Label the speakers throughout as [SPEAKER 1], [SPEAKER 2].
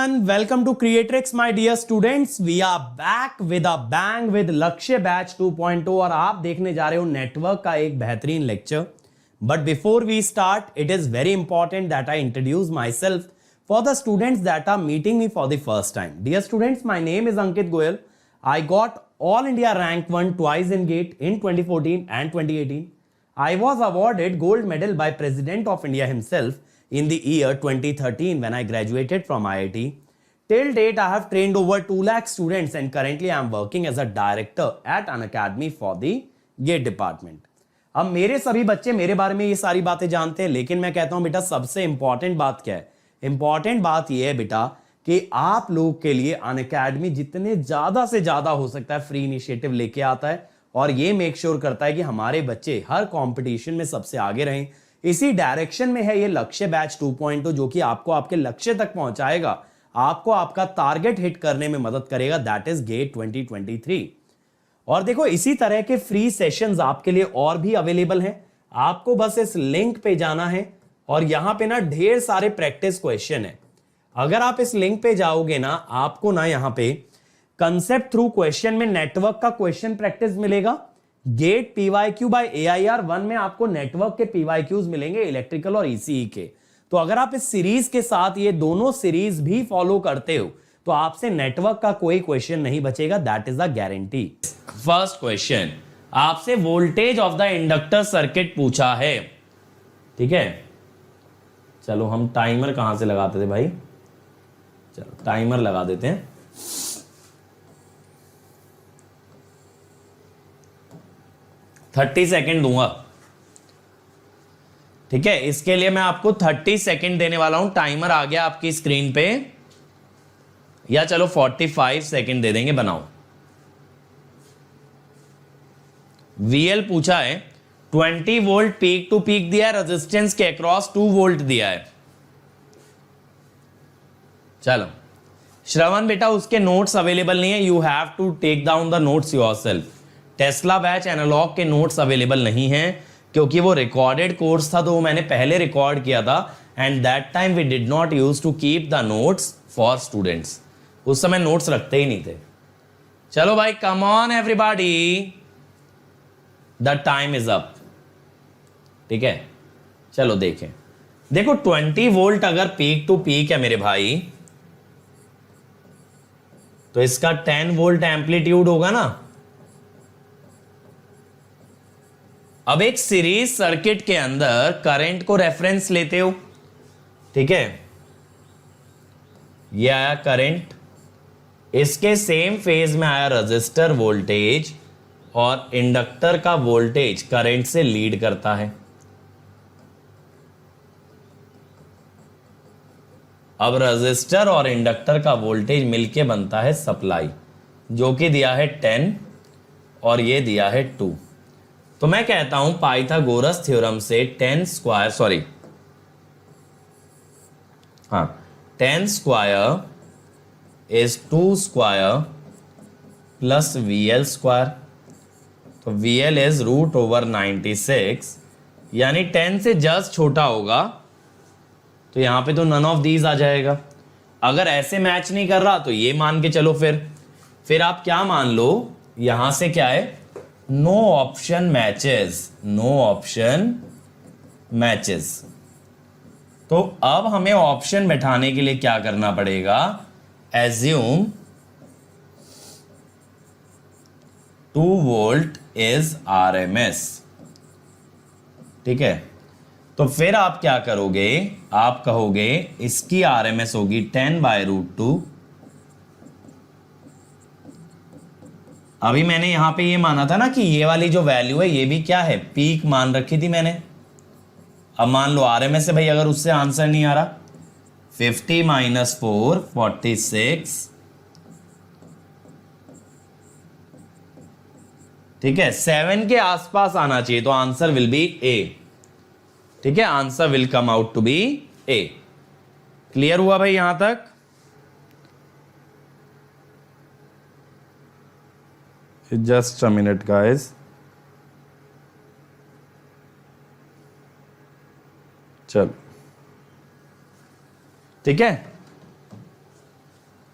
[SPEAKER 1] everyone, welcome to Creatrix my dear students. We are back with a bang with लक्ष्य batch 2.0 और आप देखने जा रहे हो नेटवर्क का एक बेहतरीन lecture. But before we start, it is very important that I introduce myself for the students that are meeting me for the first time. Dear students, my name is Ankit Goyal. I got All India Rank 1 twice in GATE in 2014 and 2018. I was awarded gold medal by President of India himself in the year 2013 when I graduated from IIT. Till date, I have trained over 2 lakh students and currently I am working as a director at an academy for the GATE department. अब मेरे सभी बच्चे मेरे बारे में ये सारी बातें जानते हैं, लेकिन मैं कहता हूं बेटा सबसे इंपॉर्टेंट बात क्या है? इंपॉर्टेंट बात ये है बेटा कि आप लोग के लिए अन अकेडमी जितने ज्यादा से ज्यादा हो सकता है फ्री इनिशिएटिव लेके आता है और ये मेक श्योर करता है कि हमारे बच्चे हर कंपटीशन में सबसे आगे रहें. इसी डायरेक्शन में है ये लक्ष्य बैच 2.0 जो कि आपको आपके लक्ष्य तक पहुंचाएगा, आपको आपका टारगेट हिट करने में मदद करेगा. That is get 2023. और देखो इसी तरह के फ्री सेशंस आपके लिए और भी अवेलेबल हैं. आपको बस इस लिंक पे जाना है और यहां पे ना ढेर सारे प्रैक्टिस क्वेश्चन है. अगर आप इस लिंक पे जाओगे ना, आपको ना यहां पे कंसेप्ट थ्रू क्वेश्चन में नेटवर्क का क्वेश्चन प्रैक्टिस मिलेगा. गेट पीवाईक्यू बाय एआईआर 1 में आपको नेटवर्क के पीवाईक्यूज मिलेंगे इलेक्ट्रिकल और ईसीई के. तो अगर आप इस सीरीज के साथ ये दोनों सीरीज भी फॉलो करते हो तो आपसे नेटवर्क का कोई क्वेश्चन नहीं बचेगा. That is a guarantee. First question आपसे voltage of the inductor circuit पूछा है. ठीक है, चलो हम टाइमर कहां से लगाते थे भाई? चलो टाइमर लगा देते हैं. थर्टी सेकेंड दूंगा. ठीक है, इसके लिए मैं आपको 30 सेकेंड देने वाला हूं. टाइमर आ गया आपकी स्क्रीन पे, या चलो 45 सेकेंड दे देंगे. बनाओ. वीएल पूछा है, 20 वोल्ट पीक टू पीक दिया है, रेजिस्टेंस के अक्रॉस 2 वोल्ट दिया है. चलो श्रवण बेटा उसके नोट्स अवेलेबल नहीं है. You have to take down the notes yourself. Tesla batch analogue के नोट्स अवेलेबल नहीं हैं क्योंकि वो रिकॉर्डेड कोर्स था, तो वो मैंने पहले रिकॉर्ड किया था and that time we did not use to keep the notes for students. उस समय नोट्स रखते ही नहीं थे. चलो भाई come on everybody, the time is up. ठीक है, चलो देखें. देखो 20 वोल्ट अगर पीक टू पीक है मेरे भाई, तो इसका 10 वोल्ट एम्पलीट्यूड होगा ना. अब एक सीरीज सर्किट के अंदर करंट को रेफरेंस लेते हो. ठीक है, यह आया करंट, इसके सेम फेज में आया रजिस्टर वोल्टेज और इंडक्टर का वोल्टेज करंट से लीड करता है. अब रजिस्टर और इंडक्टर का वोल्टेज मिलके बनता है सप्लाई, जो कि दिया है 10 और ये दिया है 2. तो मैं कहता हूं पाइथागोरस थ्योरम से 10 square is 2 square plus VL square. तो VL इज √96, यानी 10 से जस्ट छोटा होगा, तो यहां पे तो नन ऑफ दीज आ जाएगा. अगर ऐसे मैच नहीं कर रहा तो ये मान के चलो. फिर आप क्या मान लो, यहां से क्या है, नो ऑप्शन मैचेस. तो अब हमें ऑप्शन बैठाने के लिए क्या करना पड़ेगा? Assume 2 volt is RMS. ठीक है, तो फिर आप क्या करोगे? आप कहोगे इसकी RMS होगी 10/√2. अभी मैंने यहां पे ये माना था ना कि ये वाली जो वैल्यू है ये भी क्या है, पीक मान रखी थी मैंने. अब मान लो RMS से भाई अगर उससे आंसर नहीं आ रहा, 50 - 4 46. ठीक है, 7 के आसपास आना चाहिए, तो आंसर विल बी A. ठीक है, answer will come out to be A. Clear हुआ भाई यहां तक? Just a minute guys. चलो ठीक है.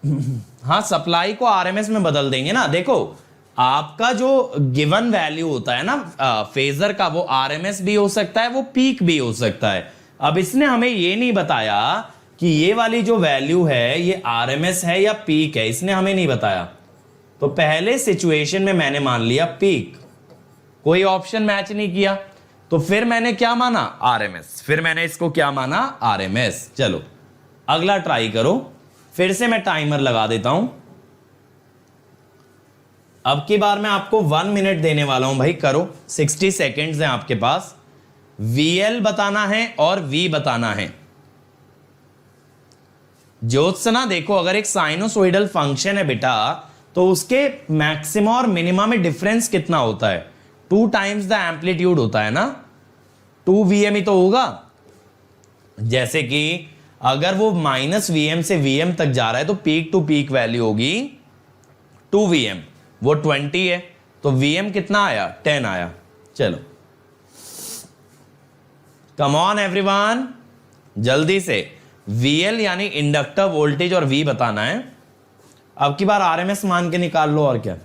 [SPEAKER 1] हाँ, सप्लाई को आरएमएस में बदल देंगे ना। देखो आपका जो गिवन वैल्यू होता है ना फेजर का, वो आरएमएस भी हो सकता है, वो पीक भी हो सकता है। अब इसने हमें ये नहीं बताया कि ये वाली जो वैल्यू है ये आरएमएस है या पीक है, इसने हमें नहीं बताया। तो पहले सिचुएशन में मैंने मान लिया पीक, कोई ऑप्शन मैच नहीं किया, तो फिर मैंने क्या माना, आरएमएस। फिर मैंने इसको क्या माना, आरएमएस। चलो अगला ट्राई करो। फिर से मैं टाइमर लगा देता हूं। अब की बार मैं आपको 1 मिनट देने वाला हूं भाई, करो। 60 सेकेंड्स हैं आपके पास। VL बताना है और V बताना है। ज्योत्सना देखो, अगर एक साइनोसोइडल फंक्शन है बेटा, तो उसके मैक्सिमम और मिनिमम में डिफरेंस कितना होता है, 2 टाइम्स द एम्पलीट्यूड होता है ना, 2 VM ही तो होगा। जैसे कि अगर वो -VM से VM तक जा रहा है तो पीक टू पीक वैल्यू होगी 2 VM, वो 20 है, तो VM कितना आया, 10 आया। चलो कम ऑन एवरीवन, जल्दी से VL यानी इंडक्टर वोल्टेज और V बताना है। अब की बार RMS मान के निकाल लो, और क्या।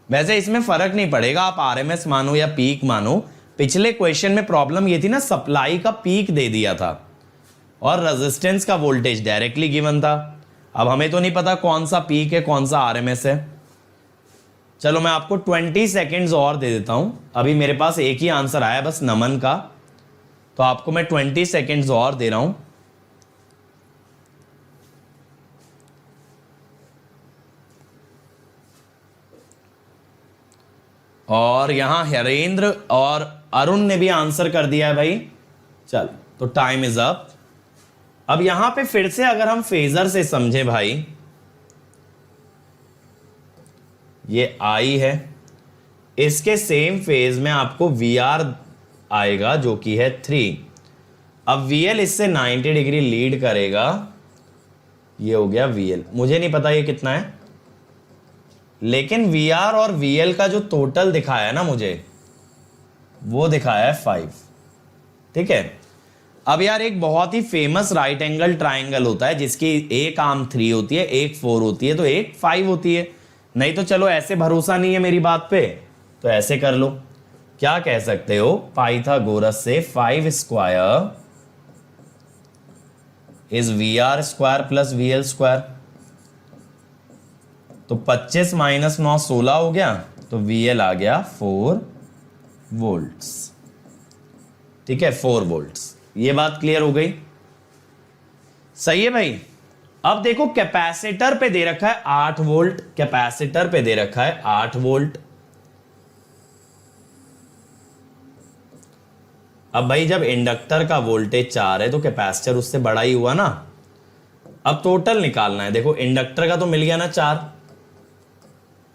[SPEAKER 1] वैसे इसमें फर्क नहीं पड़ेगा, आप RMS मानो या पीक मानो। पिछले क्वेश्चन में प्रॉब्लम ये थी ना, सप्लाई का पीक दे दिया था और रेजिस्टेंस का वोल्टेज डायरेक्टली गिवन था। अब हमें तो नहीं पता कौन सा पीक है कौन सा RMS है। चलो मैं आपको 20 सेकेंड्स और दे देता हूं। अभी मेरे पास एक ही आंसर आया बस, नमन का, तो आपको मैं 20 सेकेंड्स और दे रहा हूं। और यहां हरेंद्र और अरुण ने भी आंसर कर दिया है भाई। चल तो टाइम इज अप। अब यहां पे फिर से अगर हम फेजर से समझे भाई, ये I है, इसके सेम फेज में आपको VR आएगा जो कि है 3। अब VL इससे 90 डिग्री लीड करेगा, ये हो गया VL। मुझे नहीं पता ये कितना है, लेकिन VR और VL का जो टोटल दिखाया है ना मुझे, वो दिखाया है 5। ठीक है। अब यार एक बहुत ही फेमस राइट एंगल ट्राइंगल होता है जिसकी एक आर्म 3 होती है, एक 4 होती है, तो एक 5 होती है। नहीं तो चलो ऐसे भरोसा नहीं है मेरी बात पे, तो ऐसे कर लो। क्या कह सकते हो, पाइथागोरस से 5 square is VR square plus VL square. तो 25 - 9 16 हो गया, तो VL आ गया 4 वोल्ट्स। ठीक है, 4 वोल्ट्स। ये बात क्लियर हो गई, सही है भाई। अब देखो कैपेसिटर पे दे रखा है 8 वोल्ट, कैपेसिटर पे दे रखा है 8 वोल्ट। अब भाई जब इंडक्टर का वोल्टेज 4 है तो कैपेसिटर उससे बड़ा ही हुआ ना। अब टोटल निकालना है। देखो इंडक्टर का तो मिल गया ना 4,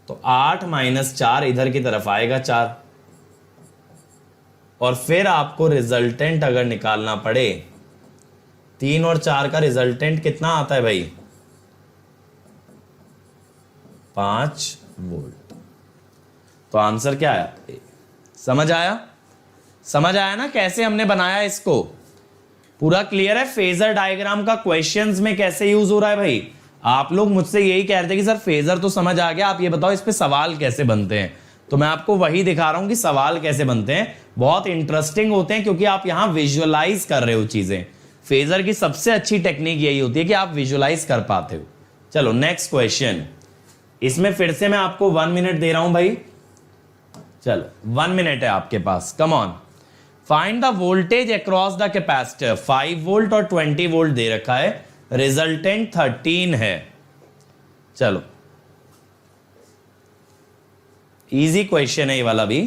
[SPEAKER 1] तो 8 - 4 इधर की तरफ आएगा 4, और फिर आपको रिजल्टेंट अगर निकालना पड़े, 3 और 4 का रिजल्टेंट कितना आता है भाई, 5 वोल्ट। तो आंसर क्या आया, समझ आया? समझ आया ना कैसे हमने बनाया इसको? पूरा क्लियर है? फेजर डायग्राम का क्वेश्चंस में कैसे यूज हो रहा है भाई? आप लोग मुझसे यही कह रहे थे कि सर फेजर तो समझ आ गया, आप ये बताओ इस पे सवाल कैसे बनते हैं। तो मैं आपको वही दिखा रहा हूं कि सवाल कैसे बनते हैं। बहुत इंटरेस्टिंग होते हैं क्योंकि आप यहां विजुअलाइज कर रहे हो चीजें। फेजर की सबसे अच्छी टेक्निक यही होती है कि आप विजुअलाइज कर पाते हो। चलो नेक्स्ट क्वेश्चन। इसमें फिर से मैं आपको 1 मिनट दे रहा हूं भाई। चलो 1 मिनट है आपके पास, come on. Find the voltage across the capacitor. 5 volt और 20 वोल्ट दे रखा है, रिजल्टेंट 13 है। चलो इजी क्वेश्चन है ये वाला भी।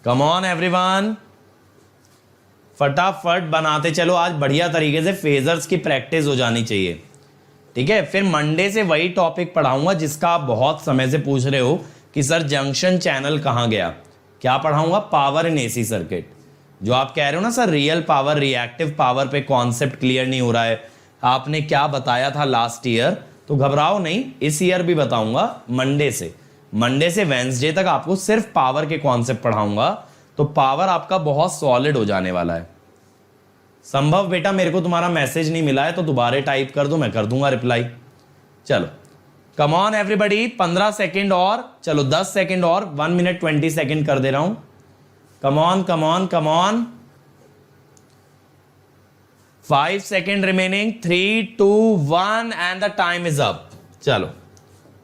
[SPEAKER 1] कम ऑन एवरीवन, फटाफट बनाते चलो। आज बढ़िया तरीके से फेजर्स की प्रैक्टिस हो जानी चाहिए। ठीक है, फिर मंडे से वही टॉपिक पढ़ाऊंगा जिसका आप बहुत समय से पूछ रहे हो कि सर जंक्शन चैनल कहां गया। क्या पढ़ाऊंगा? Power in AC circuit. जो आप कह रहे हो ना sir real power reactive power पे कॉन्सेप्ट क्लियर नहीं हो रहा है, आपने क्या बताया था लास्ट ईयर, तो घबराओ नहीं, इस ईयर भी बताऊंगा मंडे से वेंसडे तक आपको सिर्फ पावर के कॉन्सेप्ट पढ़ाऊंगा, तो पावर आपका बहुत सॉलिड हो जाने वाला है। संभव बेटा मेरे को तुम्हारा मैसेज नहीं मिला है तो दोबारा टाइप कर दो, मैं कर दूंगा रिप्लाई। चलो कम ऑन एवरीबॉडी, 15 सेकंड और, चलो 10 सेकंड और, 1 मिनट 20 सेकंड कर दे रहा हूं। कम on come on come on, 5 second remaining, 3 2 1 and the time is up. चलो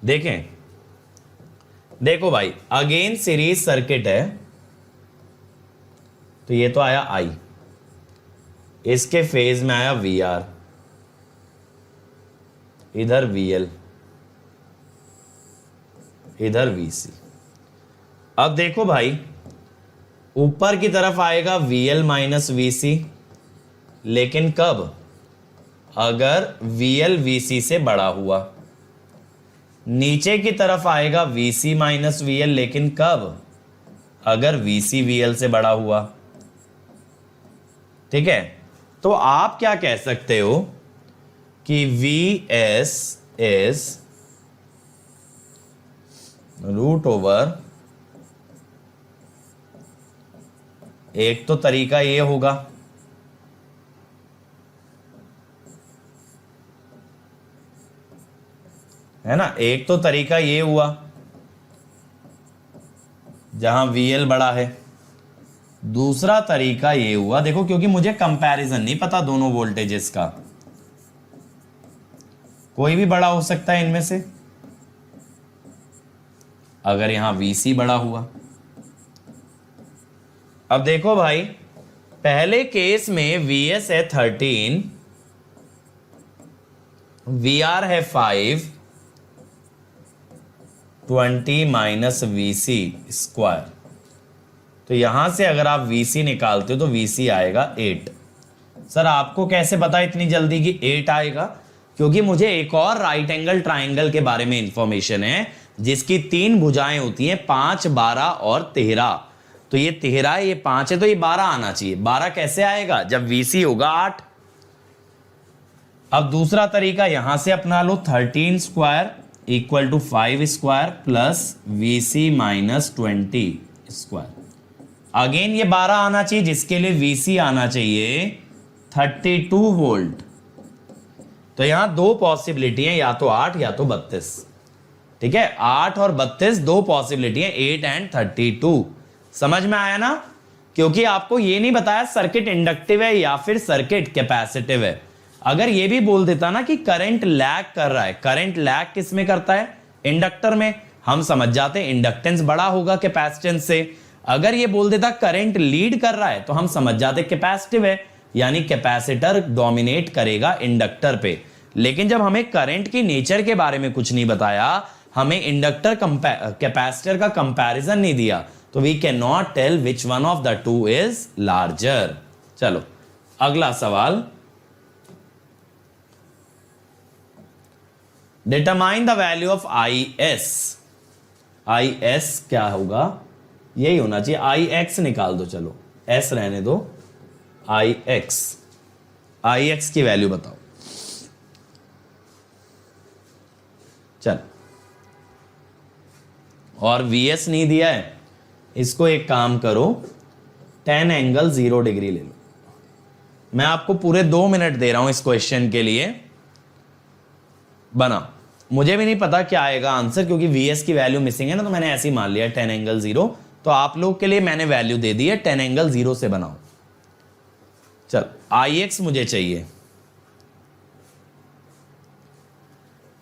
[SPEAKER 1] देखें, देखो भाई अगेन सीरीज सर्किट है, तो ये तो आया आई, इसके फेज में आया वी आर, इधर वी एल, इधर वी सी। अब देखो भाई ऊपर की तरफ आएगा वी एल माइनस वी सी, लेकिन कब? अगर वी एल वी सी से बड़ा हुआ। नीचे की तरफ आएगा V C minus V L, लेकिन कब? अगर वी सी वी एल से बड़ा हुआ। ठीक है, तो आप क्या कह सकते हो कि V S is root over, एक तो तरीका ये होगा, है ना, एक तो तरीका ये हुआ जहां वीएल बड़ा है। दूसरा तरीका ये हुआ, देखो क्योंकि मुझे कंपैरिजन नहीं पता दोनों वोल्टेजेस का, कोई भी बड़ा हो सकता है इनमें से। अगर यहां वीसी बड़ा हुआ, अब देखो भाई पहले केस में वीएस है 13, वीआर है 5, 20 माइनस वीसी स्क्वायर, तो यहां से अगर आप वीसी निकालते हो तो वीसी आएगा 8। सर आपको कैसे पता इतनी जल्दी कि 8 आएगा? क्योंकि मुझे एक और राइट एंगल ट्राइंगल के बारे में इंफॉर्मेशन है जिसकी 3 भुजाएं होती हैं, 5, 12 और 13। तो ये 13 है, ये 5 है, तो ये 12 आना चाहिए। 12 कैसे आएगा? जब वीसी होगा 8। अब दूसरा तरीका यहां से अपना लो, 13 square equal to 5 square plus VC minus 20 square. Again ये 12 आना चाहिए, जिसके लिए वीसी आना चाहिए 32 वोल्ट। तो यहां दो पॉसिबिलिटी है, या तो 8 या तो 32। ठीक है, 8 और 32 दो पॉसिबिलिटी है, 8 एंड 32। समझ में आया ना? क्योंकि आपको ये नहीं बताया सर्किट इंडक्टिव है या फिर सर्किट कैपेसिटिव है। अगर ये भी बोल देता ना कि करंट लैग कर रहा है, करंट लैग किस में करता है? इंडक्टर में। हम समझ जाते हैं इंडक्टेंस बड़ा होगा कैपेसिटेंस से। अगर ये बोल देता करंट लीड कर रहा है तो हम समझ जाते कैपेसिटिव है, यानी कैपेसिटर डोमिनेट करेगा इंडक्टर पे। लेकिन जब हमें करंट की नेचर के बारे में कुछ नहीं बताया, हमें इंडक्टर कैपेसिटर का कंपैरिजन नहीं दिया, तो we can not tell which one of the two is larger. चलो अगला सवाल, determine the value of I S. I S क्या होगा? यही होना चाहिए, आई एक्स निकाल दो, चलो एस रहने दो, आई एक्स की वैल्यू बताओ। चल, और वीएस नहीं दिया है, इसको एक काम करो, 10 एंगल 0 डिग्री ले लो। मैं आपको पूरे 2 मिनट दे रहा हूं इस क्वेश्चन के लिए, बना। मुझे भी नहीं पता क्या आएगा आंसर, क्योंकि वीएस की वैल्यू मिसिंग है ना, तो मैंने ऐसे ही मान लिया 10 एंगल 0। तो आप लोग के लिए मैंने वैल्यू दे दी है, 10 एंगल 0 से बनाओ। चल आई एक्स मुझे चाहिए,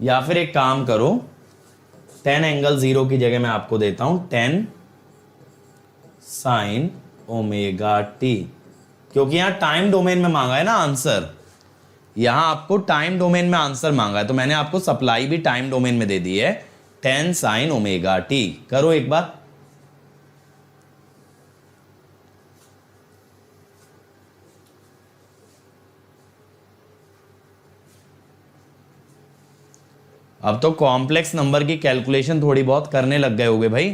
[SPEAKER 1] या फिर एक काम करो, 10 एंगल 0 की जगह मैं आपको देता हूं 10 साइन ओमेगा टी, क्योंकि यहां टाइम डोमेन में मांगा है ना आंसर। यहां आपको टाइम डोमेन में आंसर मांगा है, तो मैंने आपको सप्लाई भी टाइम डोमेन में दे दी है, 10 साइन ओमेगा टी। करो एक बार। अब तो कॉम्प्लेक्स नंबर की कैलकुलेशन थोड़ी बहुत करने लग गए होगे भाई,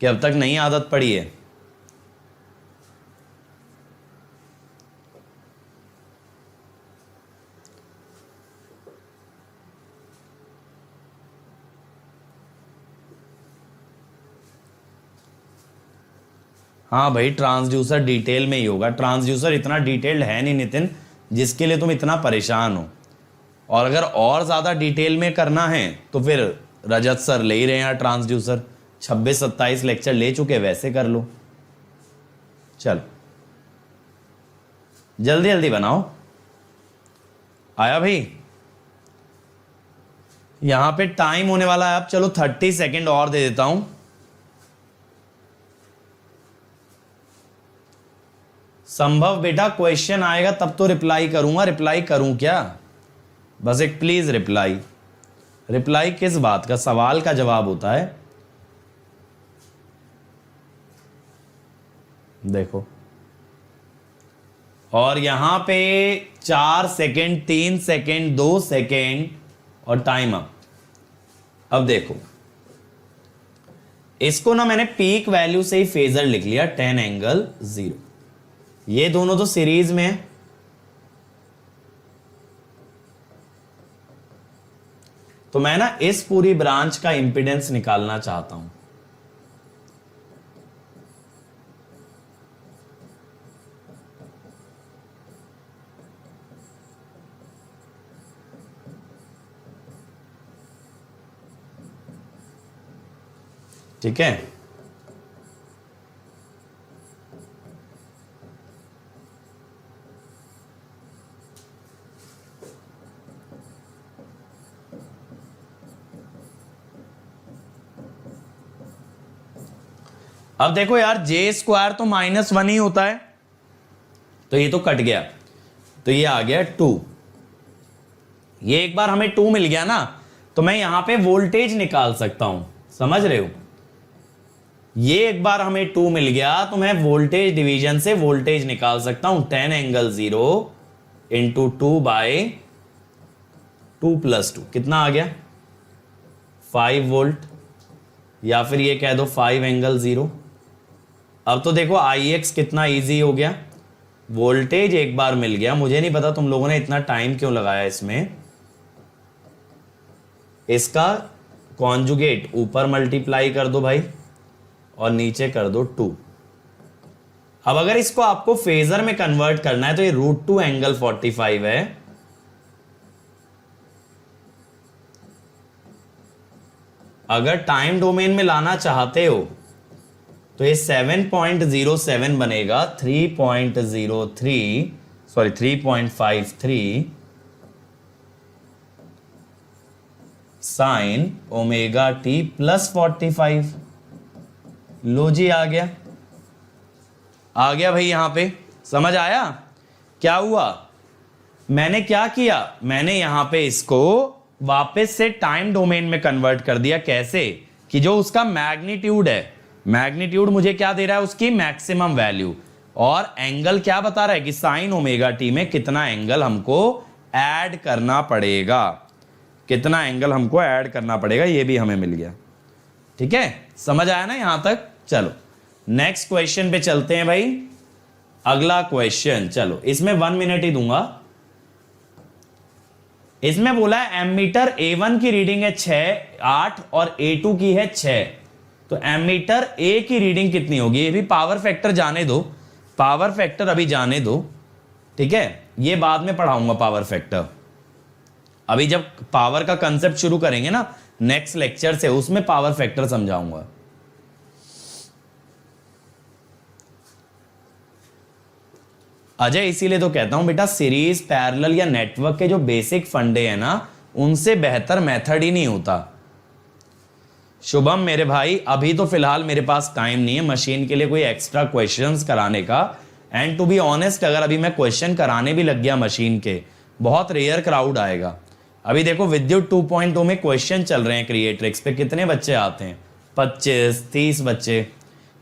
[SPEAKER 1] कि अब तक नहीं आदत पड़ी है। हाँ भाई, ट्रांसड्यूसर डिटेल में ही होगा। ट्रांसड्यूसर इतना डिटेल्ड है नहीं नितिन जिसके लिए तुम इतना परेशान हो। और अगर और ज़्यादा डिटेल में करना है तो फिर रजत सर ले ही रहे हैं यार ट्रांसड्यूसर, 26-27 लेक्चर ले चुके, वैसे कर लो। चलो जल्दी जल्दी बनाओ। आया भाई? यहां पे टाइम होने वाला है अब, चलो 30 सेकेंड और दे देता हूं। संभव बेटा क्वेश्चन आएगा तब तो रिप्लाई करूंगा। रिप्लाई करूं क्या? बस एक प्लीज रिप्लाई। रिप्लाई किस बात का? सवाल का जवाब होता है। देखो, और यहां पे 4 सेकेंड, 3 सेकेंड, 2 सेकेंड और टाइम अप। अब देखो, इसको ना मैंने पीक वैल्यू से ही फेजर लिख लिया, 10 एंगल 0। ये दोनों तो सीरीज में है, तो मैं ना इस पूरी ब्रांच का इंपीडेंस निकालना चाहता हूं। ठीक है, अब देखो यार, जे स्क्वायर तो -1 ही होता है, तो ये तो कट गया, तो ये आ गया 2। ये एक बार हमें 2 मिल गया ना, तो मैं यहां पे वोल्टेज निकाल सकता हूं। समझ रहे हो? ये एक बार हमें 2 मिल गया तो मैं वोल्टेज डिवीजन से वोल्टेज निकाल सकता हूं। 10 एंगल 0 इंटू 2/2 + 2 कितना आ गया? 5 वोल्ट, या फिर ये कह दो 5 एंगल 0। अब तो देखो Ix कितना इजी हो गया। वोल्टेज एक बार मिल गया, मुझे नहीं पता तुम लोगों ने इतना टाइम क्यों लगाया इसमें। इसका कॉन्जुगेट ऊपर मल्टीप्लाई कर दो भाई, और नीचे कर दो 2। अब अगर इसको आपको फेजर में कन्वर्ट करना है तो ये √2 एंगल 45 है। अगर टाइम डोमेन में लाना चाहते हो तो ये 7.07 बनेगा, 3.53 साइन ओमेगा टी प्लस 45। लो जी, आ गया भाई। यहां पे समझ आया क्या हुआ? मैंने क्या किया? मैंने यहां पे इसको वापस से टाइम डोमेन में कन्वर्ट कर दिया। कैसे? कि जो उसका मैग्नीट्यूड है, मैग्नीट्यूड मुझे क्या दे रहा है? उसकी मैक्सिमम वैल्यू। और एंगल क्या बता रहा है कि साइन ओमेगा टी में कितना एंगल हमको ऐड करना पड़ेगा, कितना एंगल हमको ऐड करना पड़ेगा, ये भी हमें मिल गया। ठीक है, समझ आया ना यहां तक? चलो नेक्स्ट क्वेश्चन पे चलते हैं भाई। अगला क्वेश्चन, चलो इसमें 1 मिनट ही दूंगा। इसमें बोला है एमीटर A1 की रीडिंग है 8 और A2 की है 6, तो एमीटर A की रीडिंग कितनी होगी? ये भी पावर फैक्टर जाने दो, पावर फैक्टर अभी जाने दो। ठीक है, ये बाद में पढ़ाऊंगा पावर फैक्टर। अभी जब पावर का कंसेप्ट शुरू करेंगे ना नेक्स्ट लेक्चर से, उसमें पावर फैक्टर समझाऊंगा। अजय इसीलिए तो कहता हूं बेटा, सीरीज, पैरेलल या नेटवर्क के जो बेसिक फंडे हैं ना, उनसे बेहतर मेथड ही नहीं होता। शुभम मेरे भाई, अभी तो फिलहाल मेरे पास टाइम नहीं है मशीन के लिए कोई एक्स्ट्रा क्वेश्चंस कराने का। एंड टू बी ऑनेस्ट, अगर अभी मैं क्वेश्चन कराने भी लग गया मशीन के, बहुत रेयर क्राउड आएगा। अभी देखो विद्युत 2.0 में क्वेश्चन चल रहे हैं क्रिएट्रिक्स पे, कितने बच्चे आते हैं? 25-30 बच्चे।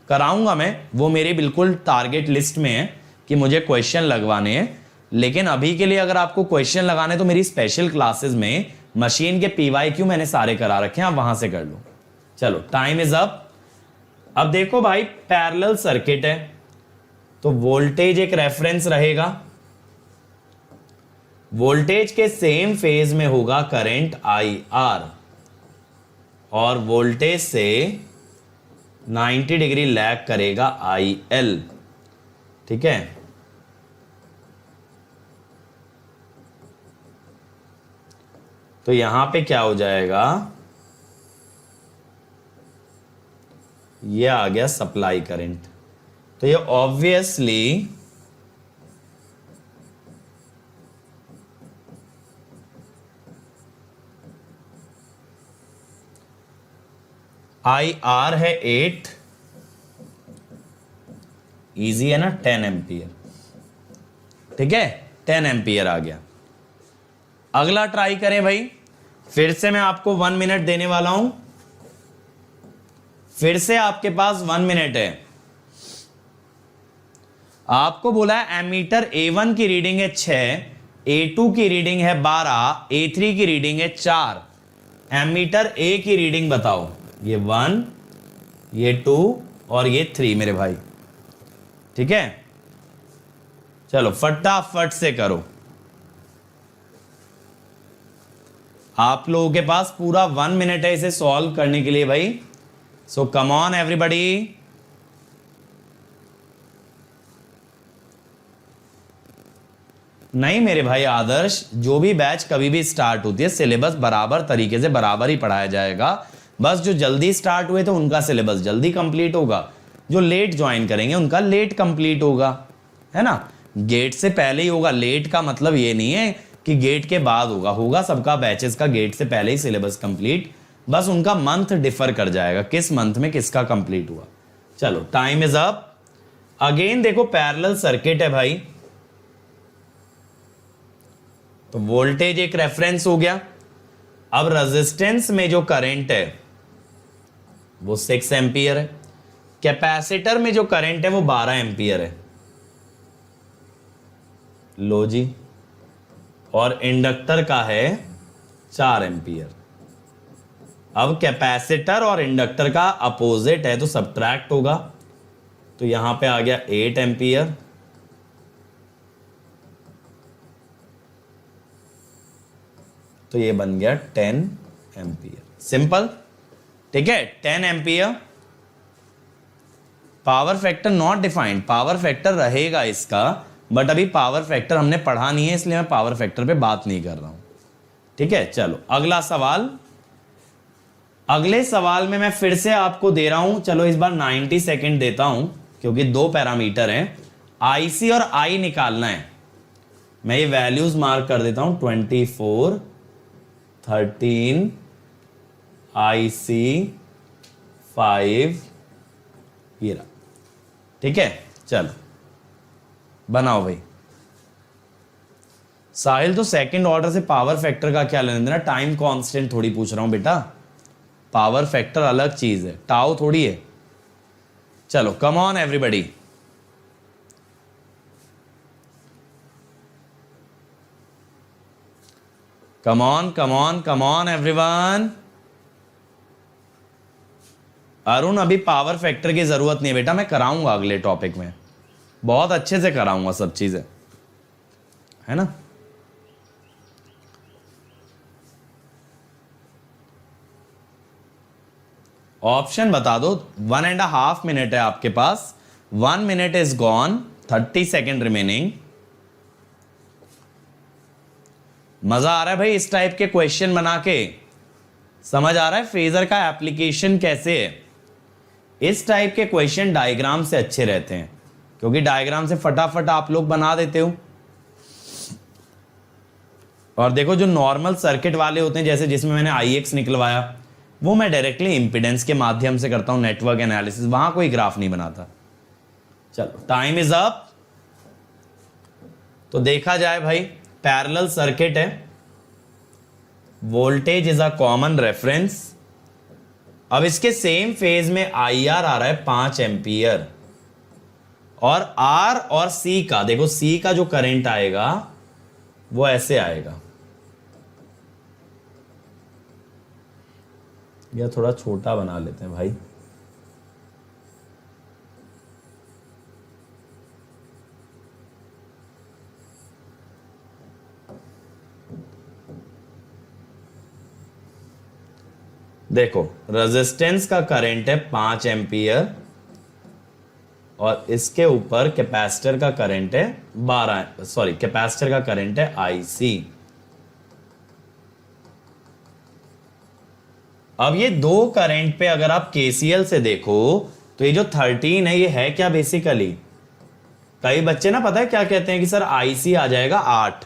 [SPEAKER 1] कराऊंगा मैं, वो मेरी बिल्कुल टारगेट लिस्ट में है कि मुझे क्वेश्चन लगवाने हैं। लेकिन अभी के लिए अगर आपको क्वेश्चन लगाने तो मेरी स्पेशल क्लासेस में मशीन के PYQ मैंने सारे करा रखे हैं, आप वहां से कर लो। चलो टाइम इज अप। अब देखो भाई, पैरेलल सर्किट है तो वोल्टेज एक रेफरेंस रहेगा, वोल्टेज के सेम फेज में होगा करंट IR, और वोल्टेज से 90 डिग्री लैग करेगा IL, ठीक है। तो यहां पे क्या हो जाएगा, ये आ गया सप्लाई करंट। तो ये ऑब्वियसली IR है 8, इजी है ना, 10 एम्पियर, ठीक है, 10 एम्पियर आ गया। अगला ट्राई करें भाई, फिर से मैं आपको 1 मिनट देने वाला हूं, फिर से आपके पास 1 मिनट है। आपको बोला है एमीटर A1 की रीडिंग है 6, A2 की रीडिंग है 12, A3 की रीडिंग है 4। एमीटर A की रीडिंग बताओ, ये 1, ये 2 और ये 3 मेरे भाई, ठीक है। चलो फटाफट से करो, आप लोगों के पास पूरा 1 मिनट है इसे सॉल्व करने के लिए भाई। सो कम ऑन एवरीबॉडी। नहीं मेरे भाई आदर्श, जो भी बैच कभी भी स्टार्ट होती है सिलेबस बराबर तरीके से बराबर ही पढ़ाया जाएगा। बस जो जल्दी स्टार्ट हुए तो उनका सिलेबस जल्दी कंप्लीट होगा, जो लेट ज्वाइन करेंगे उनका लेट कंप्लीट होगा, है ना। गेट से पहले ही होगा, लेट का मतलब ये नहीं है कि गेट के बाद होगा, होगा सबका बैचेस का गेट से पहले ही सिलेबस कंप्लीट, बस उनका मंथ डिफर कर जाएगा, किस मंथ में किसका कंप्लीट हुआ। चलो टाइम इज अप। अगेन देखो पैरेलल सर्किट है भाई, तो वोल्टेज एक रेफरेंस हो गया। अब रेजिस्टेंस में जो करंट है वो 6 एम्पियर है, कैपेसिटर में जो करंट है वो 12 एम्पियर है, लो जी, और इंडक्टर का है 4 एम्पियर। अब कैपेसिटर और इंडक्टर का अपोजिट है तो सब्ट्रैक्ट होगा, तो यहां पे आ गया 8 एम्पियर, तो ये बन गया 10 एम्पियर, सिंपल, ठीक है। 10 ampere. Power factor not defined, power factor रहेगा इसका, बट अभी पावर फैक्टर हमने पढ़ा नहीं है इसलिए मैं पावर फैक्टर पे बात नहीं कर रहा हूं, ठीक है। चलो अगला सवाल, अगले सवाल में मैं फिर से आपको दे रहा हूं, चलो इस बार 90 सेकेंड देता हूं क्योंकि 2 पैरामीटर हैं, IC और I निकालना है। मैं ये वैल्यूज मार्क कर देता हूं, 24, 13, IC 5, ये रहा, ठीक है। चलो बनाओ भाई। साहिल तो सेकंड ऑर्डर से पावर फैक्टर का क्या लेना देना, टाइम कांस्टेंट थोड़ी पूछ रहा हूं बेटा, पावर फैक्टर अलग चीज है, टाउ थोड़ी है। चलो कम on everybody. Come on come on come on everyone. Arun अभी पावर फैक्टर की जरूरत नहीं है बेटा, मैं कराऊंगा अगले टॉपिक में, बहुत अच्छे से कराऊंगा सब चीजें, है ना। ऑप्शन बता दो, 1.5 मिनट है आपके पास, 1 minute is gone, 30 second remaining. मजा आ रहा है भाई इस टाइप के क्वेश्चन बना के, समझ आ रहा है फेजर का एप्लीकेशन कैसे है। इस टाइप के क्वेश्चन डायग्राम से अच्छे रहते हैं क्योंकि डायग्राम से फटाफट आप लोग बना देते हो। और देखो जो नॉर्मल सर्किट वाले होते हैं, जैसे जिसमें मैंने IX निकलवाया, वो मैं डायरेक्टली इंपीडेंस के माध्यम से करता हूं, नेटवर्क एनालिसिस, वहां कोई ग्राफ नहीं बनाता। चलो टाइम इज अप। तो देखा जाए भाई, पैरेलल सर्किट है, voltage is a common reference. अब इसके सेम फेज में IR आ रहा है 5 एम्पियर, और R और C का देखो, C का जो करंट आएगा वो ऐसे आएगा, या थोड़ा छोटा बना लेते हैं भाई, देखो रेजिस्टेंस का करंट है 5 एम्पियर और इसके ऊपर कैपेसिटर का करंट है 12, सॉरी कैपेसिटर का करंट है IC। अब ये दो करंट पे अगर आप KCL से देखो तो ये जो 13 है ये है क्या बेसिकली, कई बच्चे ना पता है क्या कहते हैं कि सर IC आ जाएगा 8।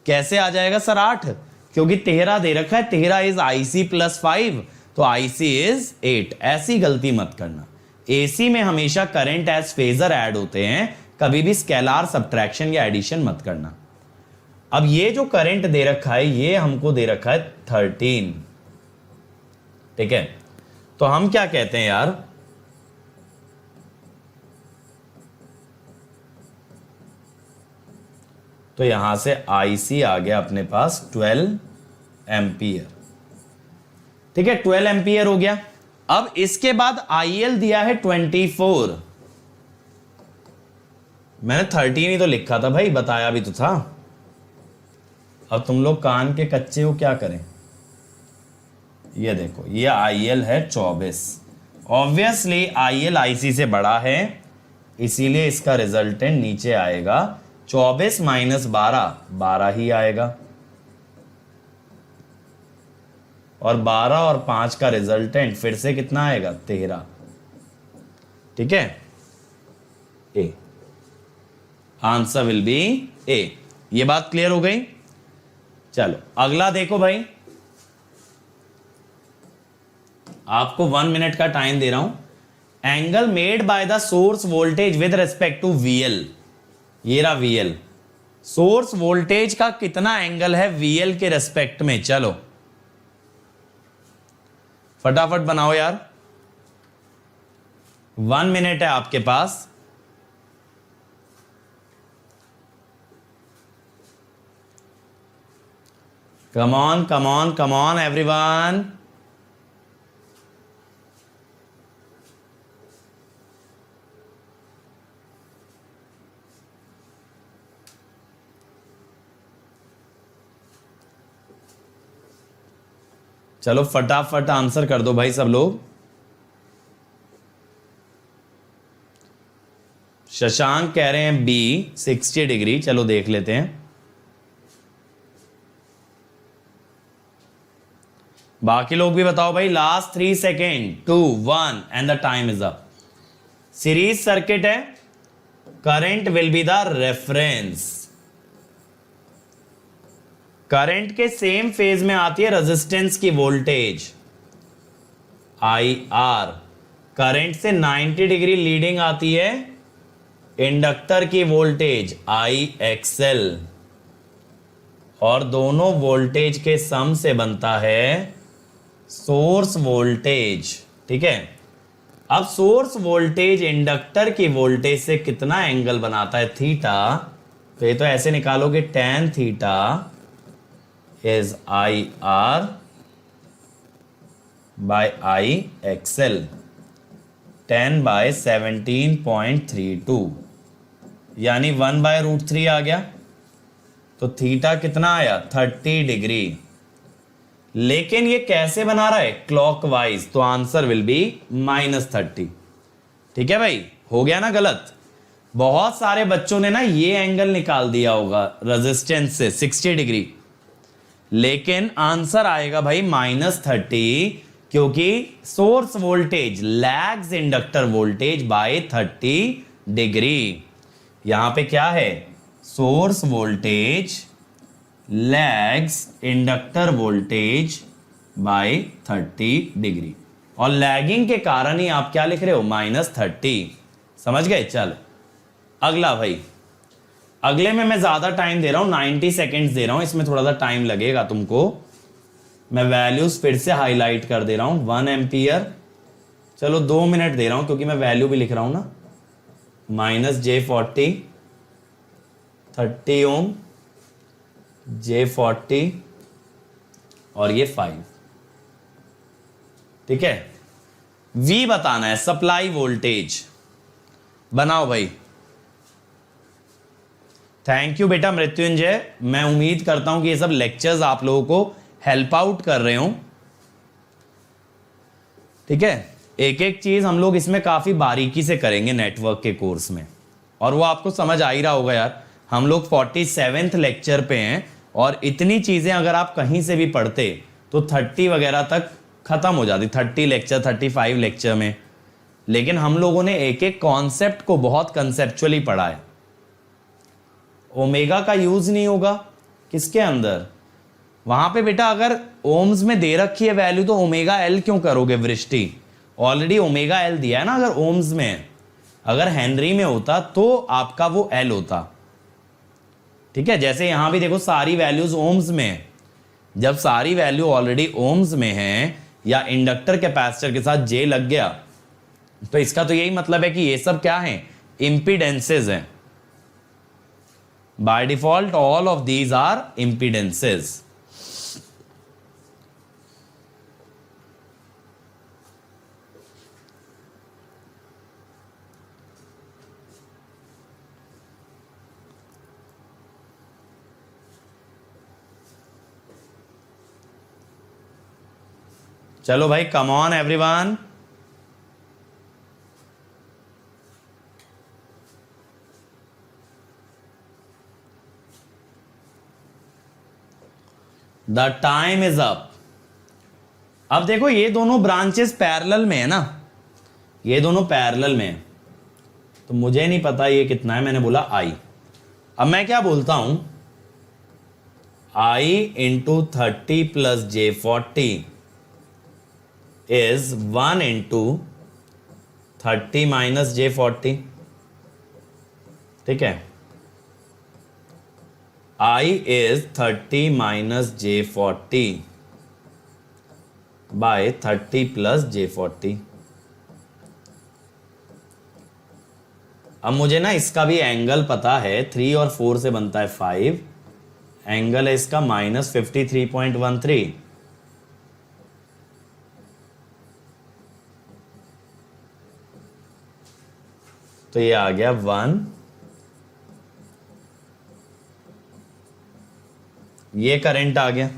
[SPEAKER 1] कैसे आ जाएगा सर 8? क्योंकि 13 दे रखा है, 13 इज IC प्लस 5, तो IC इज 8। ऐसी गलती मत करना। AC में हमेशा करंट एज फेजर ऐड होते हैं, कभी भी स्केलार सब्ट्रैक्शन या एडिशन मत करना। अब ये जो करंट दे रखा है ये हमको दे रखा है 13, ठीक है। तो हम क्या कहते हैं यार, तो यहां से IC आ गया अपने पास 12 एम्पियर, ठीक है। 12 एम्पियर हो गया। अब इसके बाद IL दिया है 24। मैंने 13 ही तो लिखा था भाई, बताया भी तो था। अब तुम लोग कान के कच्चे हो, क्या करें। ये देखो ये IL है 24। ऑब्वियसली IL IC से बड़ा है, इसीलिए इसका रिजल्टेंट नीचे आएगा 24 माइनस 12, 12 ही आएगा। और 12 और 5 का रिजल्टेंट फिर से कितना आएगा, 13, ठीक है। ए आंसर विल बी ए। ये बात क्लियर हो गई। चलो अगला देखो भाई, आपको 1 मिनट का टाइम दे रहा हूं। Angle made by the source voltage with respect to VL। ये रहा VL, सोर्स वोल्टेज का कितना एंगल है VL के रेस्पेक्ट में। चलो फटाफट बनाओ यार, 1 मिनट है आपके पास। Come on come on come on everyone. चलो फटाफट आंसर कर दो भाई सब लोग। शशांक कह रहे हैं B 60 डिग्री, चलो देख लेते हैं। बाकी लोग भी बताओ भाई। Last 3 second, 2 1 and the time is up. Series circuit है, current will be the reference. Current के सेम फेज में आती है रेजिस्टेंस की वोल्टेज IR। करंट से 90 डिग्री लीडिंग आती है इंडक्टर की वोल्टेज IXL। और दोनों वोल्टेज के सम से बनता है सोर्स वोल्टेज, ठीक है। अब सोर्स वोल्टेज इंडक्टर की वोल्टेज से कितना एंगल बनाता है, थीटा। तो ये तो ऐसे निकालोगे, tan theta is IR by IXL, 10 by 17.32, यानी 1/√3 आ गया। तो थीटा कितना आया, 30 डिग्री। लेकिन ये कैसे बना रहा है, क्लॉकवाइज, तो आंसर विल बी -30, ठीक है भाई। हो गया ना गलत। बहुत सारे बच्चों ने ना ये एंगल निकाल दिया होगा रेजिस्टेंस से 60 डिग्री, लेकिन आंसर आएगा भाई -30, क्योंकि source voltage lags inductor voltage by 30 degree. यहां पे क्या है, source voltage lags inductor voltage by 30 degree, और लैगिंग के कारण ही आप क्या लिख रहे हो, -30। समझ गए। चल अगला भाई, अगले में मैं ज्यादा टाइम दे रहा हूं, 90 सेकेंड्स दे रहा हूं, इसमें थोड़ा सा टाइम लगेगा तुमको। मैं वैल्यूज फिर से हाईलाइट कर दे रहा हूं। 1 एम्पियर, चलो 2 मिनट दे रहा हूं क्योंकि मैं वैल्यू भी लिख रहा हूं ना। -J40, 30 ओम, J40 और ये 5, ठीक है। V बताना है, सप्लाई वोल्टेज। बनाओ भाई। थैंक यू बेटा मृत्युंजय। मैं उम्मीद करता हूं कि ये सब लेक्चर्स आप लोगों को हेल्प आउट कर रहे हो। ठीक है, एक एक चीज हम लोग इसमें काफी बारीकी से करेंगे नेटवर्क के कोर्स में, और वो आपको समझ आ ही रहा होगा यार। हम लोग 47वें लेक्चर पे हैं और इतनी चीजें अगर आप कहीं से भी पढ़ते तो 30 वगैरह तक खत्म हो जाती, 30 लेक्चर 35 लेक्चर में। लेकिन हम लोगों ने एक एक कॉन्सेप्ट को बहुत कंसेप्चुअली पढ़ा है। ओमेगा का यूज नहीं होगा किसके अंदर, वहां पे बेटा अगर ओम्स में दे रखी है वैल्यू तो ओमेगा एल क्यों करोगे वृष्टि, ऑलरेडी ओमेगा एल दिया है ना। अगर ओम्स में है, अगर हेनरी में होता तो आपका वो एल होता। ठीक है, जैसे यहां भी देखो सारी वैल्यूज ओम्स में है, जब सारी वैल्यू ऑलरेडी ओम्स में है या इंडक्टर कैपेसिटर के साथ जे लग गया तो इसका तो यही मतलब है कि ये सब क्या है, इंपीडेंसेस हैं। By default all of these are impedances. चलो भाई, come on everyone. The time is up. अब देखो ये दोनों ब्रांचेस पैरेलल में है ना, ये दोनों पैरेलल में है, तो मुझे नहीं पता ये कितना है, मैंने बोला आई। अब मैं क्या बोलता हूं, आई into 30 plus J40 is 1 into 30 minus J40। ठीक है, I is 30 minus J40 by 30 plus J40। अब मुझे ना इसका भी एंगल पता है, 3 और 4 से बनता है 5, एंगल है इसका -53.13। तो ये आ गया 1, ये करंट आ गया।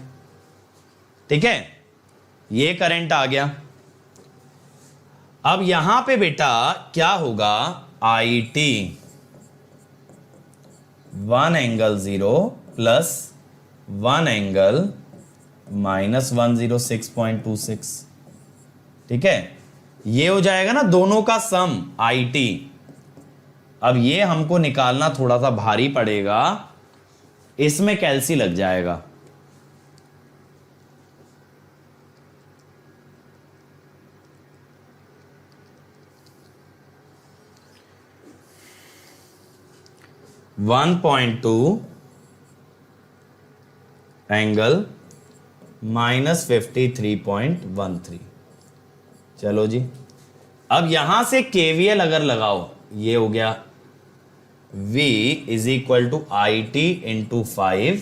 [SPEAKER 1] ठीक है, ये करंट आ गया। अब यहां पे बेटा क्या होगा, IT 1 एंगल 0 प्लस 1 एंगल -106.26। ठीक है, ये हो जाएगा ना दोनों का सम IT। अब ये हमको निकालना थोड़ा सा भारी पड़ेगा, इसमें कैल्सी लग जाएगा। (1.2 एंगल -53.13)। चलो जी, अब यहां से KVL अगर लगाओ, ये हो गया V is equal to IT into 5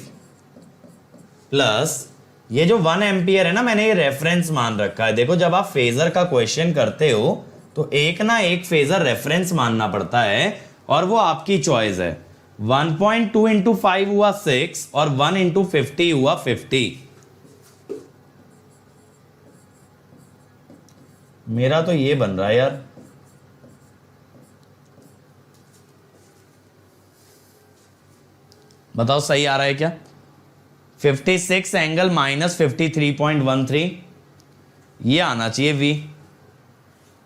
[SPEAKER 1] plus ये जो 1 एम्पियर है ना, मैंने ये रेफरेंस मान रखा है। देखो जब आप फेजर का क्वेश्चन करते हो तो एक ना एक फेजर रेफरेंस मानना पड़ता है, और वो आपकी चॉइस है। 1.2 इंटू 5 हुआ 6 और 1 इंटू 50 हुआ 50। मेरा तो ये बन रहा है यार, बताओ सही आ रहा है क्या। 56 एंगल -53.13 ये आना चाहिए V,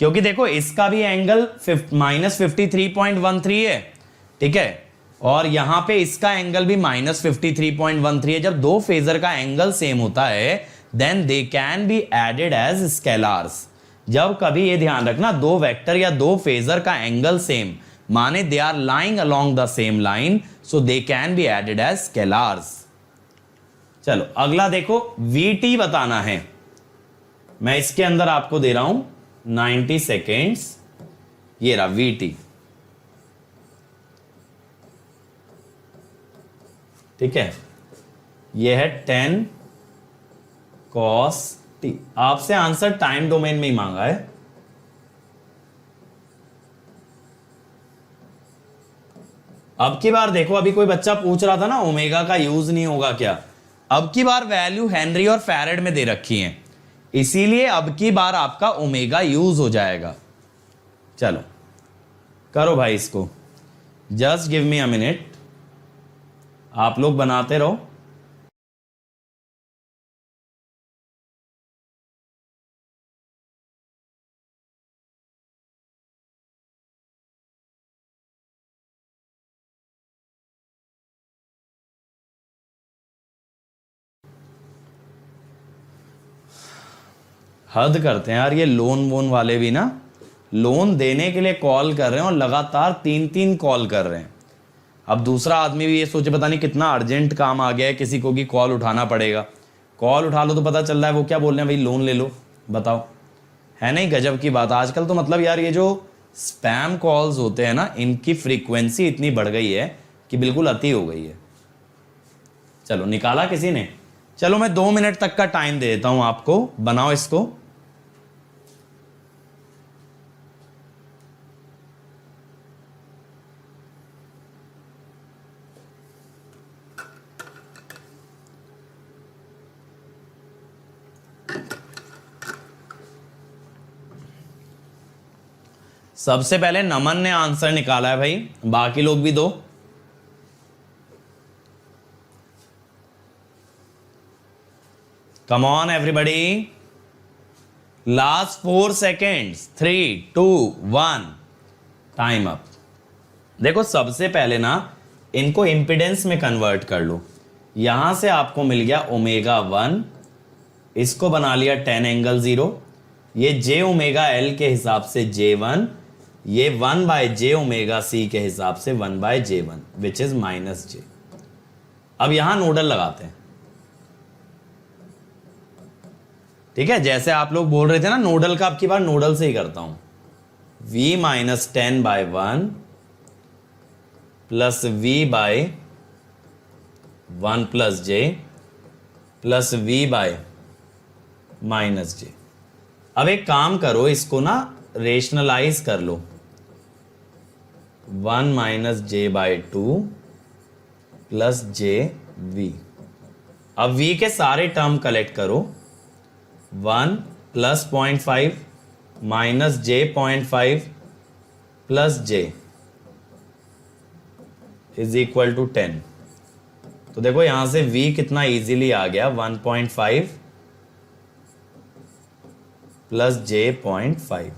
[SPEAKER 1] क्योंकि देखो इसका भी एंगल -53.13 है। ठीक है, और यहां पे इसका एंगल भी -53.13 है। जब दो फेजर का एंगल सेम होता है then they can be added as scalars. जब कभी ये ध्यान रखना, दो वेक्टर या दो फेजर का एंगल सेम माने they are lying along the same line, so they can be added as scalars. चलो अगला देखो, VT बताना है। मैं इसके अंदर आपको दे रहा हूं 90 सेकेंड्स। ये रहा VT। ठीक है, ये है 10 cos t। आपसे आंसर टाइम डोमेन में ही मांगा है। अब की बार देखो, अभी कोई बच्चा पूछ रहा था ना ओमेगा का यूज नहीं होगा क्या। अब की बार वैल्यू हेनरी और फैरेड में दे रखी है। इसीलिए अब की बार आपका ओमेगा यूज हो जाएगा। चलो करो भाई इसको, just give me a minute, आप लोग बनाते रहो। हद करते हैं यार ये लोन वोन वाले भी ना, लोन देने के लिए कॉल कर रहे हैं और लगातार 3-3 कॉल कर रहे हैं। अब दूसरा आदमी भी ये सोचे पता नहीं कितना अर्जेंट काम आ गया है, किसी को भी कॉल उठाना पड़ेगा। कॉल उठा लो तो पता चल रहा है वो क्या बोल रहे हैं, भाई लोन ले लो। बताओ, है नहीं गजब की बात। आजकल तो मतलब यार ये जो स्पैम कॉल्स होते हैं ना, इनकी फ्रीक्वेंसी इतनी बढ़ गई है कि बिल्कुल अति हो गई है। चलो निकाला किसी ने, चलो मैं 2 मिनट तक का टाइम दे देता हूं आपको, बनाओ इसको। सबसे पहले नमन ने आंसर निकाला है भाई, बाकी लोग भी दो। कम on everybody, last 4 seconds, 3, 2, 1, time up. देखो सबसे पहले ना इनको इंपिडेंस में कन्वर्ट कर लो। यहां से आपको मिल गया ओमेगा 1, इसको बना लिया 10 एंगल 0, ये जे ओमेगा एल के हिसाब से J1, ये 1/j ओमेगा सी के हिसाब से 1/J1 विच इज -j। अब यहां नोडल लगाते हैं, ठीक है। जैसे आप लोग बोल रहे थे ना नोडल का, अब की बार नोडल से ही करता हूं। v - 10/1 plus v/1 plus j plus v/-j। अब एक काम करो, इसको ना रेशनलाइज कर लो। 1 - j/2 प्लस jv। अब v के सारे टर्म कलेक्ट करो। 1 plus 0.5 minus j 0.5 plus j is equal to 10। तो देखो यहां से v कितना इजीली आ गया, 1.5 plus j 0.5,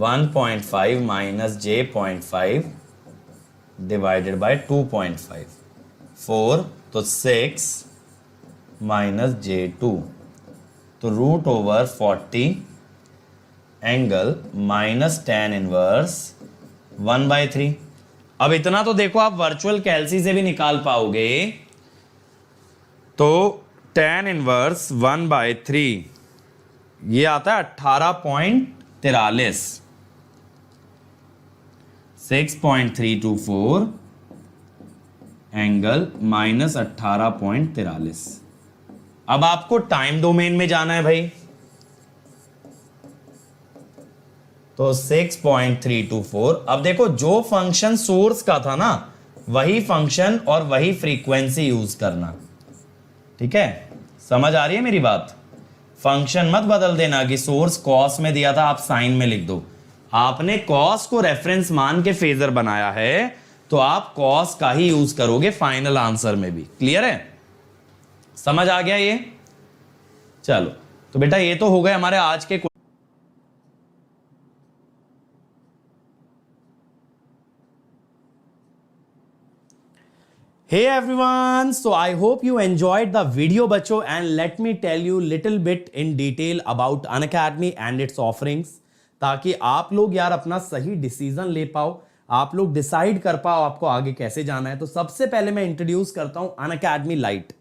[SPEAKER 1] 1.5 minus j 0.5 divided by 2.5, 4 तो 6 माइनस j2, तो root over 40 angle minus tan inverse 1/3। अब इतना तो देखो आप वर्चुअल कैलसी से भी निकाल पाओगे। तो tan इनवर्स 1/3 ये आता है 18.43, 6.324 एंगल माइनस 18.43। अब आपको टाइम डोमेन में जाना है भाई, तो 6.324। अब देखो जो फंक्शन सोर्स का था ना, वही फंक्शन और वही फ्रीक्वेंसी यूज करना, ठीक है। समझ आ रही है मेरी बात? फंक्शन मत बदल देना कि सोर्स कॉस में दिया था आप साइन में लिख दो। आपने कॉस को रेफरेंस मान के फेजर बनाया है, तो आप कॉस का ही यूज करोगे फाइनल आंसर में भी। क्लियर है? समझ आ गया ये? चलो तो बेटा ये तो हो गए हमारे आज के। Hey everyone, so I hope you enjoyed the video बच्चों, and let me tell you little bit in detail about Unacademy and its offerings, ताकि आप लोग यार अपना सही डिसीजन ले पाओ, आप लोग डिसाइड कर पाओ आपको आगे कैसे जाना है। तो सबसे पहले मैं इंट्रोड्यूस करता हूं Unacademy Lite।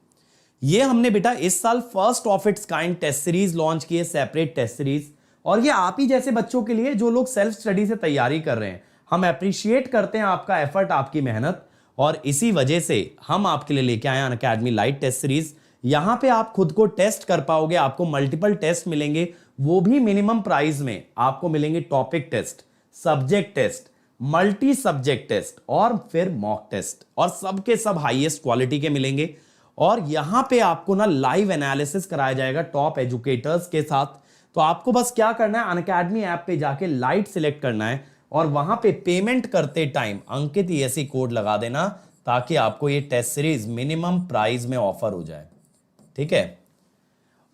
[SPEAKER 1] ये हमने बेटा इस साल first of its kind test series launch की है, सेपरेट टेस्ट सीरीज, और ये आप ही जैसे बच्चों के लिए जो लोग सेल्फ स्टडी से तैयारी कर रहे हैं। हम अप्रिशिएट करते हैं आपका एफर्ट, आपकी मेहनत, और इसी वजह से हम आपके लिए लेके आए अनअकैडमी लाइट टेस्ट सीरीज। यहां पे आप खुद को टेस्ट कर पाओगे, आपको मल्टीपल टेस्ट मिलेंगे, वो भी मिनिमम प्राइस में। आपको मिलेंगे topic test, subject test, multi subject test और फिर मॉक टेस्ट, और सबके सब हाईएस्ट क्वालिटी के मिलेंगे। और यहां पे आपको ना लाइव एनालिसिस कराया जाएगा टॉप एजुकेटर्स के साथ। तो आपको बस क्या करना है, अनअकैडमी ऐप पे जाके लाइट सिलेक्ट करना है और वहां पे पेमेंट करते टाइम अंकित ESE कोड लगा देना, ताकि आपको ये टेस्ट सीरीज मिनिमम प्राइस में ऑफर हो जाए। ठीक है,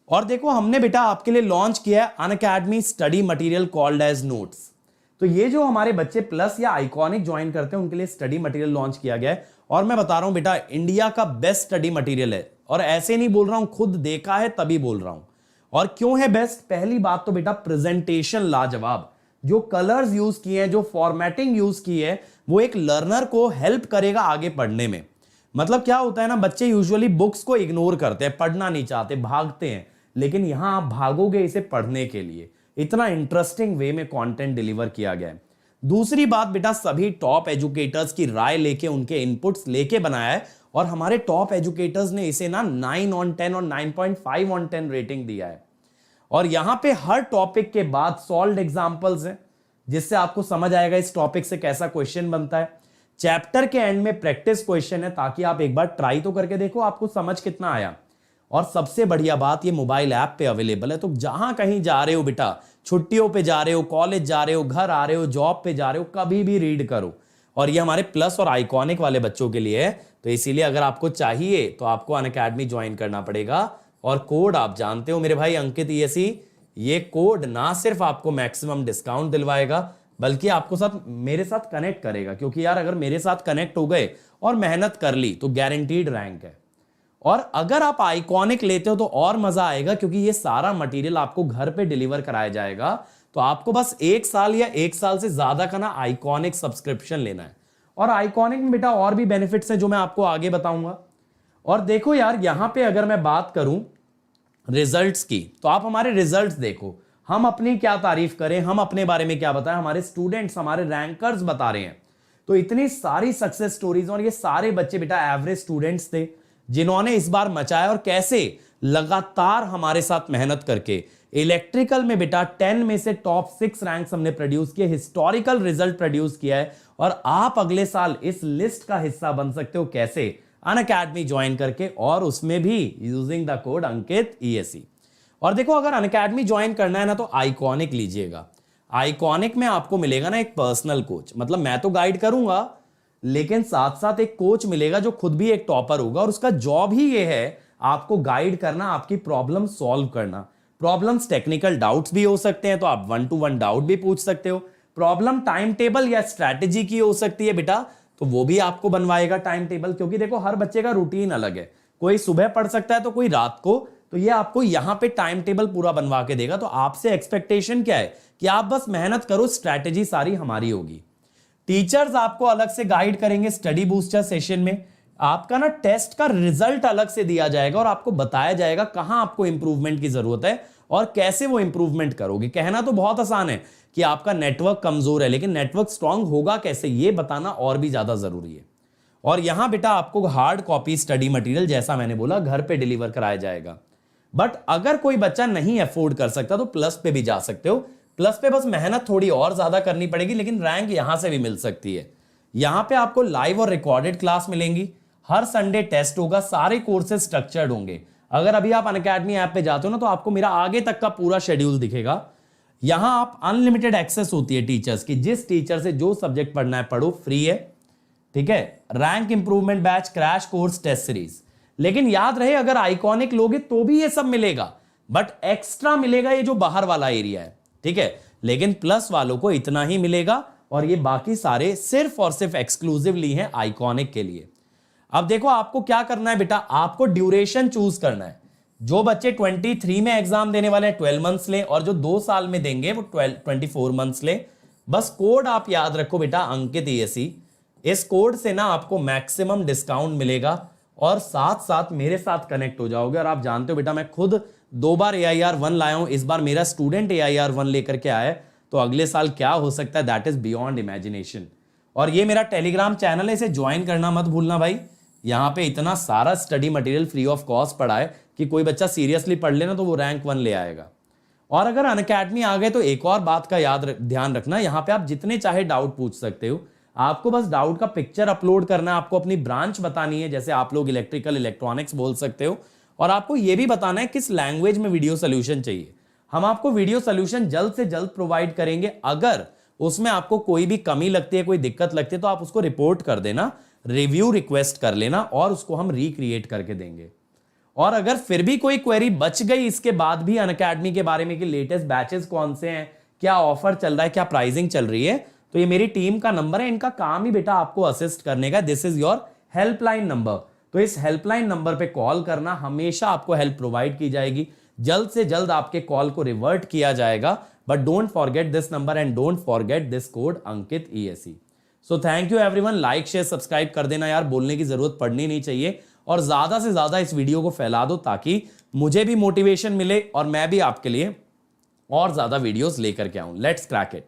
[SPEAKER 1] और देखो हमने बेटा आपके लिए लॉन्च किया है Unacademy study material called as notes. तो ये जो हमारे बच्चे प्लस या आइकॉनिक ज्वाइन करते हैं उनके लिए स्टडी मटेरियल लॉन्च किया गया है। और मैं बता रहा हूं बेटा, इंडिया का बेस्ट स्टडी मटेरियल है, और ऐसे नहीं बोल रहा हूं, खुद देखा है तभी बोल रहा हूं। और क्यों है बेस्ट? पहली बात तो बेटा प्रेजेंटेशन लाजवाब, जो कलर्स यूज किए हैं, जो फॉर्मेटिंग यूज की है, वो एक लर्नर को हेल्प करेगा आगे पढ़ने में। मतलब क्या होता है ना, बच्चे यूजुअली बुक्स को इग्नोर करते हैं, पढ़ना नहीं चाहते, भागते हैं, लेकिन यहां आप भागोगे इसे पढ़ने के लिए। इतना इंटरेस्टिंग वे में कंटेंट डिलीवर किया गया है। दूसरी बात बेटा, सभी टॉप एजुकेटर्स की राय लेके, उनके इनपुट्स लेके बनाया है, और हमारे टॉप एजुकेटर्स ने इसे ना 9 on 10 और 9.5 on 10 रेटिंग दिया है। और यहां पे हर टॉपिक के बाद सॉल्व्ड एग्जांपल्स हैं, जिससे आपको समझ आएगा इस टॉपिक से कैसा क्वेश्चन बनता है। चैप्टर के एंड में प्रैक्टिस क्वेश्चन है, ताकि आप एक बार ट्राई तो करके देखो आपको समझ कितना आया। और सबसे बढ़िया बात, ये मोबाइल ऐप पे अवेलेबल है, तो जहां कहीं जा रहे हो बेटा, छुट्टियों पे जा रहे हो, कॉलेज जा रहे हो, घर आ रहे हो, जॉब पे जा रहे हो, कभी भी रीड करो। और ये हमारे प्लस और आइकॉनिक वाले बच्चों के लिए है, तो इसीलिए अगर आपको चाहिए तो आपको अनअकैडमी ज्वाइन करना पड़ेगा। और कोड आप जानते हो मेरे भाई, अंकित ESE, ये कोड ना सिर्फ आपको मैक्सिमम डिस्काउंट दिलवाएगा, बल्कि आपको साथ मेरे साथ कनेक्ट करेगा। क्योंकि यार अगर मेरे साथ कनेक्ट हो गए और मेहनत कर ली तो गारंटीड रैंक है। और अगर आप आइकॉनिक लेते हो तो और मजा आएगा, क्योंकि ये सारा मटेरियल आपको घर पे डिलीवर कराया जाएगा। तो आपको बस 1 साल या 1 साल से ज्यादा का ना आइकॉनिक सब्सक्रिप्शन लेना है। और आइकॉनिक में बेटा और भी बेनिफिट्स हैं जो मैं आपको आगे बताऊंगा। और देखो यार, यहां पे अगर मैं बात करूं रिजल्ट्स की, तो आप हमारे रिजल्ट्स देखो। हम अपनी क्या तारीफ करें, हम अपने बारे में क्या बताएं, हमारे स्टूडेंट्स, हमारे रैंकर्स बता रहे हैं। तो इतनी सारी सक्सेस स्टोरीज, और ये सारे बच्चे बेटा एवरेज स्टूडेंट्स थे, जिन्होंने इस बार मचाया। और कैसे लगातार हमारे साथ मेहनत करके इलेक्ट्रिकल में बेटा 10 में से टॉप 6 रैंक्स हमने प्रोड्यूस किए, हिस्टोरिकल रिजल्ट प्रोड्यूस किया है। और आप अगले साल इस लिस्ट का हिस्सा बन सकते हो, कैसे? अनअकैडमी ज्वाइन करके, और उसमें भी using the code Ankit ESE। और देखो, अगर अनअकैडमी ज्वाइन करना है ना, तो आइकॉनिक लीजिएगा। आइकॉनिक में आपको मिलेगा ना एक पर्सनल कोच, मतलब मैं तो गाइड करूंगा, लेकिन साथ साथ एक कोच मिलेगा जो खुद भी एक टॉपर होगा, और उसका जॉब ही ये है आपको गाइड करना, आपकी प्रॉब्लम सॉल्व करना। प्रॉब्लम्स टेक्निकल डाउट्स भी हो सकते हैं, तो आप 1-to-1 डाउट भी पूछ सकते हो। प्रॉब्लम टाइम टेबल या स्ट्रैटेजी की हो सकती है बेटा, तो वो भी आपको बनवाएगा टाइम टेबल। क्योंकि देखो हर बच्चे का रूटीन अलग है, कोई सुबह पढ़ सकता है तो कोई रात को, तो ये आपको यहां पे टाइम टेबल पूरा बनवा के देगा। तो आपसे एक्सपेक्टेशन क्या है कि आप बस मेहनत करो, स्ट्रैटेजी सारी हमारी होगी। टीचर्स आपको अलग से गाइड करेंगे स्टडी बूस्टर सेशन में। आपका ना टेस्ट का रिजल्ट अलग से दिया जाएगा, और आपको बताया जाएगा कहां आपको इंप्रूवमेंट की जरूरत है और कैसे वो इंप्रूवमेंट करोगे। कहना तो बहुत आसान है कि आपका नेटवर्क कमजोर है, लेकिन नेटवर्क स्ट्रांग होगा कैसे, ये बताना और भी ज्यादा जरूरी है। और यहां बेटा आपको हार्ड कॉपी स्टडी मटेरियल, जैसा मैंने बोला, घर पे डिलीवर कराया जाएगा। बट अगर कोई बच्चा नहीं अफोर्ड कर सकता तो प्लस पे भी जा सकते हो। प्लस पे बस मेहनत थोड़ी और ज्यादा करनी पड़ेगी, लेकिन रैंक यहां से भी मिल सकती है। यहां पे आपको लाइव और रिकॉर्डेड क्लास मिलेंगी, हर संडे टेस्ट होगा, सारे कोर्सेज स्ट्रक्चर्ड होंगे। अगर अभी आप अनअकैडमी ऐप पे जाते हो ना, तो आपको मेरा आगे तक का पूरा शेड्यूल दिखेगा। यहां आप अनलिमिटेड एक्सेस होती है टीचर्स की, जिस टीचर से जो सब्जेक्ट पढ़ना है पढ़ो, फ्री है। ठीक है, rank improvement batch, crash course, test series. लेकिन याद रहे, अगर आइकॉनिक लोगे तो भी ये सब मिलेगा, बट एक्स्ट्रा मिलेगा ये जो बाहर वाला एरिया है। ठीक है, लेकिन प्लस वालों को इतना ही मिलेगा, और ये बाकी सारे सिर्फ और सिर्फ एक्सक्लूसिवली हैं आइकॉनिक के लिए। अब देखो आपको क्या करना है बेटा, आपको ड्यूरेशन चूज करना है। जो बच्चे 23 में एग्जाम देने वाले हैं 12 मंथ्स ले, और जो 2 साल में देंगे वो 24 मंथ्स ले। बस कोड आप याद रखो बेटा, अंकित ESE। इस कोड से ना आपको मैक्सिमम डिस्काउंट मिलेगा, और साथ साथ मेरे साथ कनेक्ट हो जाओगे। और आप जानते हो बेटा, मैं खुद 2 बार AIR1 लाया हूं, इस बार मेरा स्टूडेंट AIR1 लेकर के आया है। तो अगले साल क्या हो सकता है, दैट इज बियॉन्ड इमेजिनेशन। और ये मेरा टेलीग्राम चैनल है, इसे ज्वाइन करना मत भूलना भाई। यहां पे इतना सारा study material free of cost पड़ा है कि कोई बच्चा सीरियसली पढ़ लेना तो वो रैंक 1 ले आएगा। और अगर अनअकैडमी आ गए तो एक और बात का ध्यान रखना, यहां पे आप जितने चाहे डाउट पूछ सकते हो। आपको बस डाउट का पिक्चर अपलोड करना है, आपको अपनी ब्रांच बतानी है, जैसे आप लोग इलेक्ट्रिकल इलेक्ट्रॉनिक्स बोल सकते हो, और आपको यह भी बताना है किस लैंग्वेज में वीडियो सोल्यूशन चाहिए। हम आपको वीडियो सोल्यूशन जल्द से जल्द प्रोवाइड करेंगे। अगर उसमें आपको कोई भी कमी लगती है, कोई दिक्कत लगती है, तो आप उसको रिपोर्ट कर देना, रिव्यू रिक्वेस्ट कर लेना और उसको हम रिक्रिएट करके देंगे। और अगर फिर भी कोई क्वेरी बच गई इसके बाद भी अनअकैडमी के बारे में कि लेटेस्ट बैचेस कौन से हैं, क्या ऑफर चल रहा है, क्या प्राइसिंग चल रही है, तो ये मेरी टीम का नंबर है, इनका काम ही बेटा आपको असिस्ट करने का। This is your helpline number. तो इस हेल्पलाइन नंबर पे कॉल करना, हमेशा आपको हेल्प प्रोवाइड की जाएगी, जल्द से जल्द आपके कॉल को रिवर्ट किया जाएगा। But don't forget this number and don't forget this code Ankit ESE। So thank you everyone, like share subscribe कर देना यार, बोलने की जरूरत पड़नी नहीं चाहिए, और ज्यादा से ज्यादा इस वीडियो को फैला दो ताकि मुझे भी मोटिवेशन मिले और मैं भी आपके लिए और ज्यादा वीडियोस लेकर के आऊं। Let's crack it.